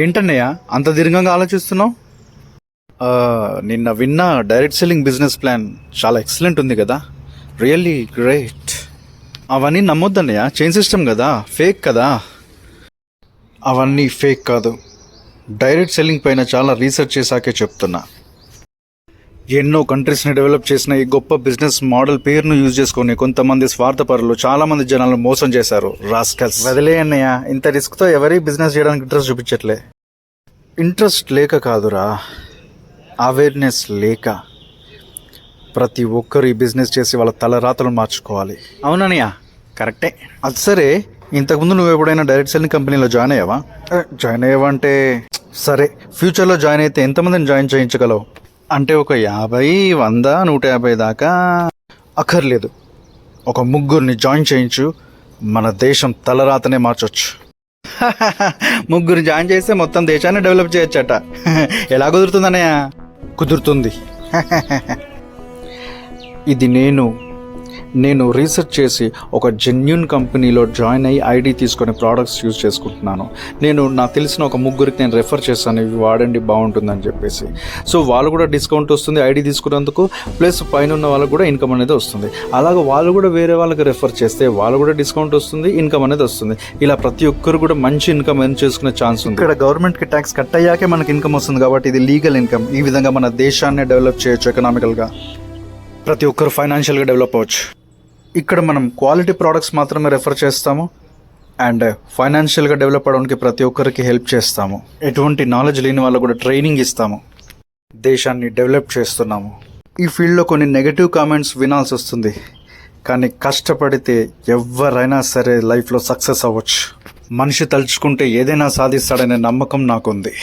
ఏంటన్నయ్య అంత దీర్ఘంగా ఆలోచిస్తున్నావు? నిన్న విన్న డైరెక్ట్ సెల్లింగ్ బిజినెస్ ప్లాన్ చాలా ఎక్సలెంట్ ఉంది కదా, రియల్లీ గ్రేట్. అవన్నీ నమ్మొద్దన్నయ్య, చైన్ సిస్టమ్ కదా, ఫేక్ కదా. అవన్నీ ఫేక్ కాదు, డైరెక్ట్ సెల్లింగ్ పైన చాలా రీసెర్చ్ చేశాకే చెప్తున్నా. ఎన్నో కంట్రీస్ని డెవలప్ చేసిన ఈ గొప్ప బిజినెస్ మోడల్ పేరును యూజ్ చేసుకుని కొంతమంది స్వార్థపరులు చాలా మంది జనాలను మోసం చేశారు. రాస్కల్స్. వదిలే అన్నయ్య, ఇంత రిస్క్తో ఎవరి బిజినెస్ చేయడానికి ఇంట్రెస్ట్ చూపించట్లే. ఇంట్రెస్ట్ లేక కాదురా, అవేర్నెస్ లేక. ప్రతి ఒక్కరు ఈ బిజినెస్ చేసి వాళ్ళ తలరాతలు మార్చుకోవాలి. అవునన్నయ్య, కరెక్టే. అది సరే, ఇంతకుముందు నువ్వు ఎప్పుడైనా డైరెక్ట్ సెల్లింగ్ కంపెనీలో జాయిన్ అయ్యావా? జాయిన్ అయ్యావా అంటే సరే, ఫ్యూచర్లో జాయిన్ అయితే ఎంతమందిని జాయిన్ చేయించగలవు? అంటే ఒక 50, 100, 150 దాకా అక్కర్లేదు. ఒక 3 జాయిన్ చేయించు, మన దేశం తలరాతనే మార్చొచ్చు. 3 జాయిన్ చేస్తే మొత్తం దేశాన్ని డెవలప్ చేయొచ్చట. ఎలా కుదురుతుందన్నయ్య? కుదురుతుంది. ఇది నేను రీసెర్చ్ చేసి ఒక జెన్యూన్ కంపెనీలో జాయిన్ అయ్యి ఐడి తీసుకొని ప్రోడక్ట్స్ యూజ్ చేసుకుంటున్నాను. నాకు తెలిసిన ఒక 3కి నేను రెఫర్ చేస్తాను, ఇవి వాడండి బాగుంటుందని చెప్పేసి. సో వాళ్ళు కూడా డిస్కౌంట్ వస్తుంది ఐడి తీసుకున్నందుకు, ప్లస్ పైన ఉన్న వాళ్ళకు కూడా ఇన్కమ్ అనేది వస్తుంది. అలాగే వాళ్ళు కూడా వేరే వాళ్ళకి రెఫర్ చేస్తే వాళ్ళు కూడా డిస్కౌంట్ వస్తుంది, ఇన్కమ్ అనేది వస్తుంది. ఇలా ప్రతి ఒక్కరు కూడా మంచి ఇన్కమ్ ఎర్న్ చేసుకునే ఛాన్స్ ఉంది. ఇక్కడ గవర్నమెంట్కి ట్యాక్స్ కట్ అయ్యాకే మనకి ఇన్కమ్ వస్తుంది కాబట్టి ఇది లీగల్ ఇన్కమ్. ఈ విధంగా మన దేశాన్ని డెవలప్ చేయొచ్చు ఎకనామికల్గా. ప్రతి ఒక్కరు ఫైనాన్షియల్గా డెవలప్ అవ్వచ్చు. ఇక్కడ మనం క్వాలిటీ ప్రోడక్ట్స్ మాత్రమే రెఫర్ చేస్తాము అండ్ ఫైనాన్షియల్గా డెవలప్ అవడానికి ప్రతి ఒక్కరికి హెల్ప్ చేస్తాము. ఎటువంటి నాలెడ్జ్ లేని వాళ్ళకు కూడా ట్రైనింగ్ ఇస్తాము. దేశాన్ని డెవలప్ చేస్తున్నాము. ఈ ఫీల్డ్లో కొన్ని నెగటివ్ కామెంట్స్ వినాల్సి వస్తుంది, కానీ కష్టపడితే ఎవరైనా సరే లైఫ్లో సక్సెస్ అవ్వచ్చు. మనిషి తలుచుకుంటే ఏదైనా సాధిస్తాడనే నమ్మకం నాకుంది.